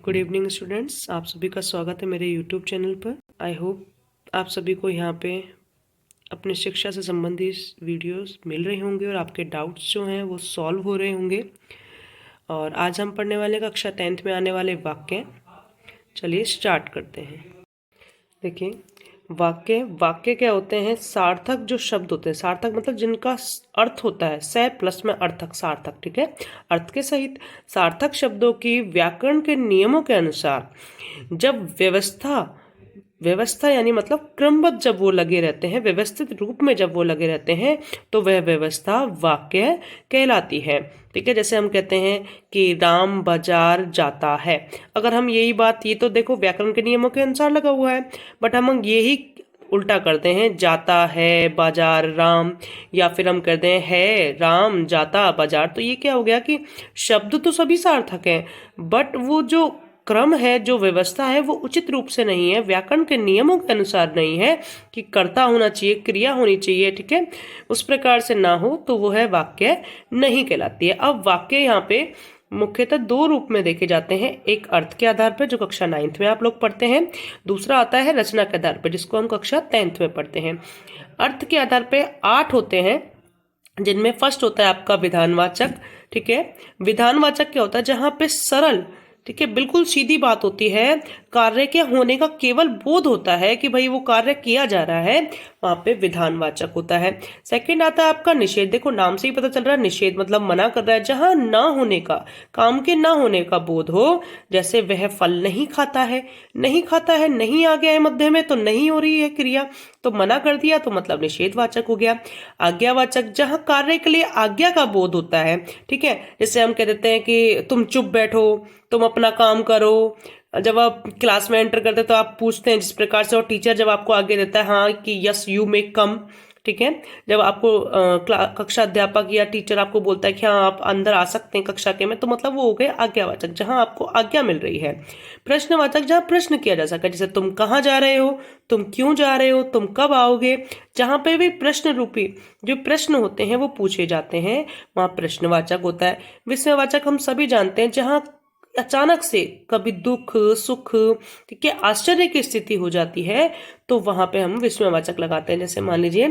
Good evening students, आप सभी का स्वागत है मेरे यूट्यूब चैनल पर। आई होप आप सभी को यहाँ पे अपने शिक्षा से संबंधित वीडियोस मिल रहे होंगे और आपके डाउट्स जो हैं वो सॉल्व हो रहे होंगे। और आज हम पढ़ने वाले कक्षा 10th में आने वाले वाक्य। चलिए स्टार्ट करते हैं। देखिए, वाक्य क्या होते हैं? सार्थक जो शब्द होते हैं, सार्थक मतलब जिनका अर्थ होता है स प्लस में अर्थक, सार्थक, ठीक है, अर्थ के सहित। सार्थक शब्दों की व्याकरण के नियमों के अनुसार जब व्यवस्था यानी मतलब क्रमबद्ध जब वो लगे रहते हैं, व्यवस्थित रूप में जब वो लगे रहते हैं, तो वह व्यवस्था वाक्य कहलाती है। ठीक है, जैसे हम कहते हैं कि राम बाजार जाता है। अगर हम यही बात, ये तो देखो व्याकरण के नियमों के अनुसार लगा हुआ है, बट हम यही उल्टा करते हैं, जाता है बाजार राम, या फिर हम कहते हैं है राम जाता बाजार, तो ये क्या हो गया कि शब्द तो सभी सार्थक हैं, बट वो जो क्रम है, जो व्यवस्था है, वो उचित रूप से नहीं है, व्याकरण के नियमों के अनुसार नहीं है कि कर्ता होना चाहिए, क्रिया होनी चाहिए, ठीक है, उस प्रकार से ना हो तो वो है वाक्य नहीं कहलाती है। अब वाक्य यहाँ पे मुख्यतः दो रूप में देखे जाते हैं, एक अर्थ के आधार पर जो कक्षा 9th में आप लोग पढ़ते हैं, दूसरा आता है रचना के आधार पर जिसको हम कक्षा 10th में पढ़ते हैं। अर्थ के आधार पर 8 होते हैं, जिनमें फर्स्ट होता है आपका विधानवाचक। ठीक है, विधानवाचक क्या होता है? जहां पे सरल, ठीक है, बिल्कुल सीधी बात होती है, कार्य के होने का केवल बोध होता है कि भाई वो कार्य किया जा रहा है, वहां पे विधानवाचक होता है। सेकंड आता है आपका निषेध। देखो नाम से ही पता चल रहा है, निषेध मतलब मना कर रहा है, जहां ना होने का, काम के ना होने का बोध हो, जैसे वह फल नहीं खाता है, नहीं खाता है, नहीं आ गया है मध्य में तो नहीं हो रही है क्रिया, तो मना कर दिया तो मतलब निषेधवाचक हो गया। आज्ञावाचक, जहां कार्य के लिए आज्ञा का बोध होता है, ठीक है, जैसे हम कह देते हैं कि तुम चुप बैठो, तुम अपना काम करो। जब आप क्लास में एंटर करते हैं तो आप पूछते हैं जिस प्रकार से, और टीचर जब आपको आगे देता है हाँ कि यस यू मे कम, ठीक है, जब आपको कक्षा अध्यापक या टीचर आपको बोलता है कि हाँ आप अंदर आ सकते हैं कक्षा के में, तो मतलब वो हो गए आज्ञावाचक, जहां आपको आज्ञा मिल रही है। प्रश्नवाचक, जहां प्रश्न किया जा सके, जैसे तुम कहाँ जा रहे हो, तुम क्यों जा रहे हो, तुम कब आओगे, जहां पे भी प्रश्न रूपी जो प्रश्न होते हैं वो पूछे जाते हैं, वहां प्रश्नवाचक होता है। विस्मयवाचक हम सभी जानते हैं, जहां अचानक से कभी दुख सुख, ठीक है, आश्चर्य की स्थिति हो जाती है, तो वहां पे हम विस्मयवाचक लगाते हैं। जैसे मान लीजिए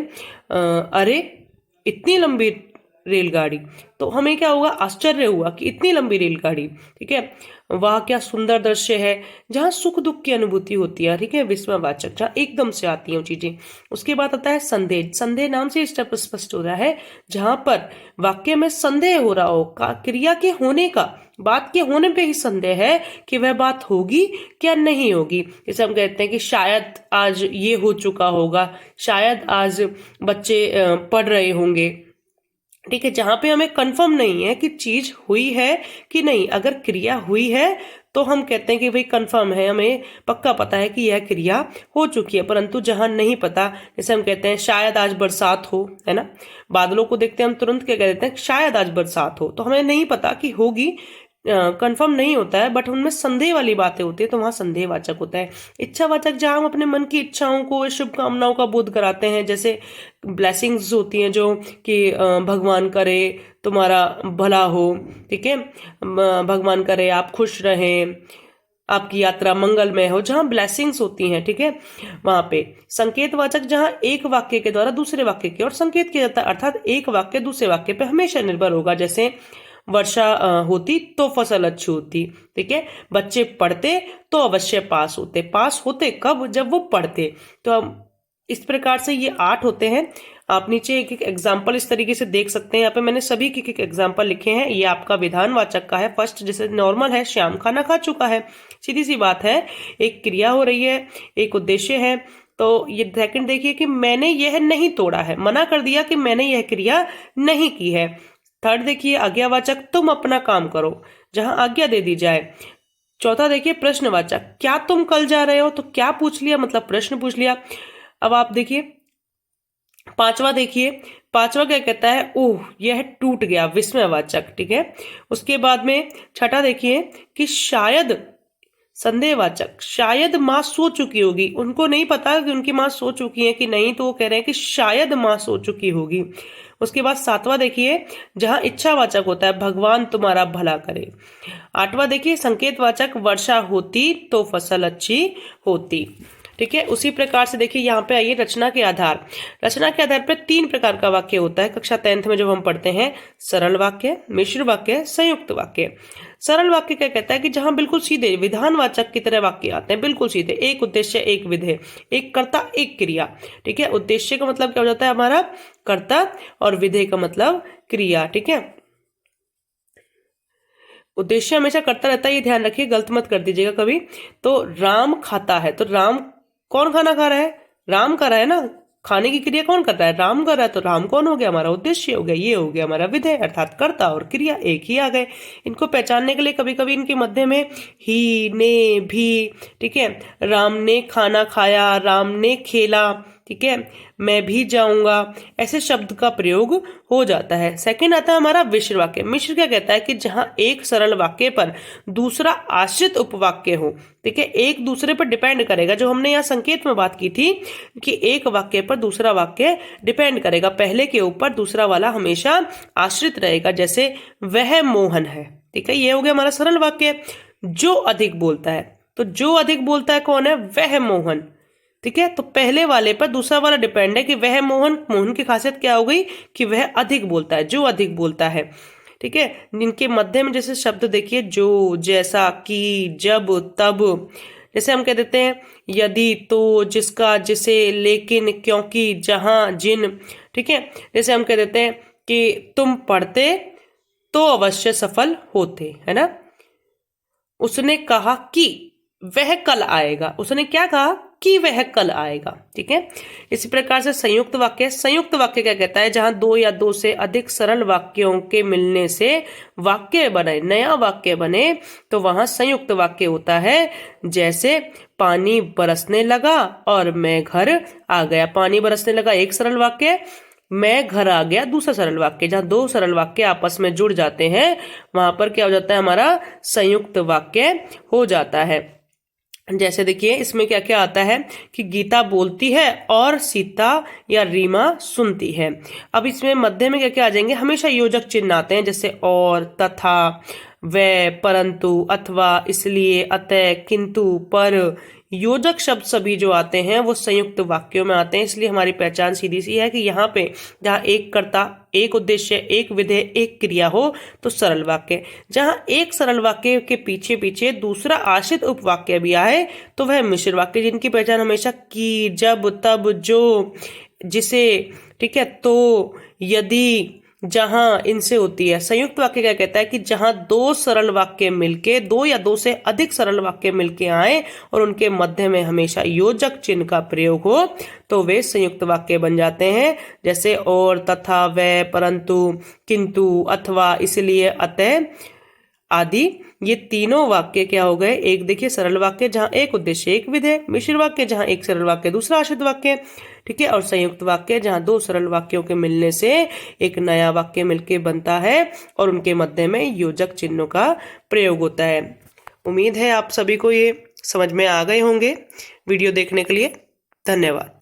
अरे इतनी लंबी रेलगाड़ी, तो हमें क्या होगा? आश्चर्य हुआ कि इतनी लंबी रेलगाड़ी, ठीक है, वाह क्या सुंदर दृश्य है, जहां सुख दुख की अनुभूति होती है, ठीक है, विस्मयवाचक, जहां एकदम से आती है वो चीजें। उसके बाद आता है संदेह। संदेह नाम से स्पष्ट हो रहा है, जहां पर वाक्य में संदेह हो रहा हो, क्रिया के होने का, बात के होने पे ही संदेह है कि वह बात होगी क्या नहीं होगी। जैसे हम कहते हैं कि शायद आज ये हो चुका होगा, शायद आज बच्चे पढ़ रहे होंगे, ठीक है, जहां पे हमें कंफर्म नहीं है कि चीज हुई है कि नहीं। अगर क्रिया हुई है तो हम कहते हैं कि भाई कंफर्म है, हमें पक्का पता है कि यह क्रिया हो चुकी है। परंतु जहां नहीं पता, जैसे हम कहते हैं शायद आज बरसात हो, है ना, बादलों को देखते हैं हम तुरंत क्या कह देते हैं, शायद आज बरसात हो, तो हमें नहीं पता कि होगी, कंफर्म नहीं होता है, बट उनमें संदेह वाली बातें होती है, तो वहां संदेहवाचक होता है। इच्छावाचक, जहां हम अपने मन की इच्छाओं को, शुभकामनाओं का बोध कराते हैं, जैसे ब्लेसिंग्स होती हैं जो कि भगवान करे तुम्हारा भला हो, ठीक है, भगवान करे आप खुश रहें, आपकी यात्रा मंगलमय हो, जहां ब्लेसिंग्स होती हैं, ठीक है, वहां पे। संकेतवाचक, जहां एक वाक्य के द्वारा दूसरे वाक्य की ओर संकेत किया जाता है, अर्थात एक वाक्य दूसरे वाक्य पे हमेशा निर्भर होगा। जैसे वर्षा होती तो फसल अच्छी होती, ठीक है, बच्चे पढ़ते तो अवश्य पास होते। पास होते कब? जब वो पढ़ते। तो हम इस प्रकार से ये 8 होते हैं। आप नीचे एक एक एग्जाम्पल इस तरीके से देख सकते हैं, यहाँ पे मैंने सभी के एक एग्जाम्पल लिखे हैं। ये आपका विधानवाचक का है। फर्स्ट जैसे नॉर्मल है, श्याम खाना खा चुका है, सीधी सी बात है, एक क्रिया हो रही है, एक उद्देश्य है। तो ये सेकंड देखिए कि मैंने यह नहीं तोड़ा है, मना कर दिया कि मैंने यह क्रिया नहीं की है। थर्ड देखिए आज्ञावाचक, तुम अपना काम करो, जहां आज्ञा दे दी जाए। चौथा देखिए प्रश्नवाचक, क्या तुम कल जा रहे हो, तो क्या पूछ लिया, मतलब प्रश्न पूछ लिया। अब आप देखिए पांचवा, देखिए पांचवा क्या कहता है, ओह यह टूट गया, विस्मयवाचक, ठीक है। उसके बाद में छठा देखिए कि शायद संदेहवाचक, शायद माँ सो चुकी होगी, उनको नहीं पता कि उनकी माँ सो चुकी है कि नहीं, तो वो कह रहे हैं कि शायद माँ सो चुकी होगी। उसके बाद 7वां देखिए, जहां इच्छावाचक होता है भगवान तुम्हारा भला करे। 8वां देखिए, संकेतवाचक, वर्षा होती तो फसल अच्छी होती। ठीक है, उसी प्रकार से देखिए यहाँ पे आइए रचना के आधार। रचना के आधार पर 3 प्रकार का वाक्य होता है कक्षा 10th में जब हम पढ़ते हैं, सरल वाक्य, मिश्र वाक्य, संयुक्त वाक्य। सरल वाक्य क्या कहता है कि जहां बिल्कुल सीधे विधानवाचक की तरह वाक्य आते हैं, बिल्कुल सीधे, एक उद्देश्य एक विधेय, एक कर्ता एक क्रिया। ठीक है, उद्देश्य का मतलब क्या हो जाता है हमारा कर्ता, और विधेय का मतलब क्रिया। ठीक है, उद्देश्य हमेशा करता रहता है, ये ध्यान रखिए, गलत मत कर दीजिएगा कभी। तो राम खाता है, तो राम कौन खाना खा रहा है, राम कर रहा है ना, खाने की क्रिया कौन कर रहा है, राम कर रहा है, तो राम कौन हो गया हमारा उद्देश्य हो गया, ये हो गया हमारा विधेय, अर्थात कर्ता और क्रिया एक ही आ गए। इनको पहचानने के लिए कभी कभी इनके मध्य में ही, ने, भी, ठीक है, राम ने खाना खाया, राम ने खेला, ठीक है, मैं भी जाऊंगा, ऐसे शब्द का प्रयोग हो जाता है। सेकंड आता है हमारा मिश्र वाक्य। मिश्र क्या कहता है कि जहां एक सरल वाक्य पर दूसरा आश्रित उपवाक्य हो। ठीक है, एक दूसरे पर डिपेंड करेगा, जो हमने यहाँ संकेत में बात की थी कि एक वाक्य पर दूसरा वाक्य डिपेंड करेगा, पहले के ऊपर दूसरा वाला हमेशा आश्रित रहेगा। जैसे वह मोहन है, ठीक है, ये हो गया हमारा सरल वाक्य। जो अधिक बोलता है, तो जो अधिक बोलता है कौन है, वह मोहन। ठीक है, तो पहले वाले पर दूसरा वाला डिपेंड है कि वह मोहन, मोहन की खासियत क्या हो गई कि वह अधिक बोलता है, जो अधिक बोलता है। ठीक है, इनके मध्य में जैसे शब्द देखिए, जो, जैसा, कि, जब, तब। जैसे हम कह देते हैं यदि, तो, जिसका, जिसे, लेकिन, क्योंकि, जहां, जिन। ठीक है, जैसे हम कह देते हैं कि तुम पढ़ते तो अवश्य सफल होते, है ना। उसने कहा कि वह कल आएगा, उसने क्या कहा कि वह कल आएगा। ठीक है, इसी प्रकार से संयुक्त वाक्य। संयुक्त वाक्य क्या कहता है, जहां 2 या 2 से अधिक सरल वाक्यों के मिलने से वाक्य बने, नया वाक्य बने, तो वहां संयुक्त वाक्य होता है। जैसे पानी बरसने लगा और मैं घर आ गया। पानी बरसने लगा एक सरल वाक्य, मैं घर आ गया दूसरा सरल वाक्य। जहां 2 सरल वाक्य आपस में जुड़ जाते हैं वहां पर क्या हो जाता है, हमारा संयुक्त वाक्य हो जाता है। जैसे देखिए इसमें क्या क्या आता है कि गीता बोलती है और सीता या रीमा सुनती है। अब इसमें मध्य में क्या क्या आ जाएंगे, हमेशा योजक चिन्ह आते हैं, जैसे और, तथा, व, परंतु, अथवा, इसलिए, अतः, किंतु, पर। योजक शब्द सभी जो आते हैं वो संयुक्त वाक्यों में आते हैं, इसलिए हमारी पहचान सीधी सी है कि यहाँ पे जहाँ एक कर्ता, एक उद्देश्य, एक विधेय, एक क्रिया हो तो सरल वाक्य। जहाँ एक सरल वाक्य के पीछे पीछे दूसरा आश्रित उपवाक्य भी आए तो वह मिश्र वाक्य, जिनकी पहचान हमेशा की, जब, तब, जो, जिसे, ठीक है, तो, यदि, जहां इनसे होती है। संयुक्त वाक्य क्या कहता है कि जहां 2 सरल वाक्य मिलके, 2 या 2 से अधिक सरल वाक्य मिलके आए और उनके मध्य में हमेशा योजक चिन्ह का प्रयोग हो तो वे संयुक्त वाक्य बन जाते हैं। जैसे और, तथा, व, परंतु, किंतु, अथवा, इसलिए, अतः आदि। ये तीनों वाक्य क्या हो गए, एक देखिए सरल वाक्य जहां एक उद्देश्य एक विधेय, मिश्र वाक्य जहां एक सरल वाक्य दूसरा आश्रित वाक्य, ठीक है, और संयुक्त वाक्य जहां 2 सरल वाक्यों के मिलने से एक नया वाक्य मिलके बनता है और उनके मध्य में योजक चिन्हों का प्रयोग होता है। उम्मीद है आप सभी को ये समझ में आ गए होंगे। वीडियो देखने के लिए धन्यवाद।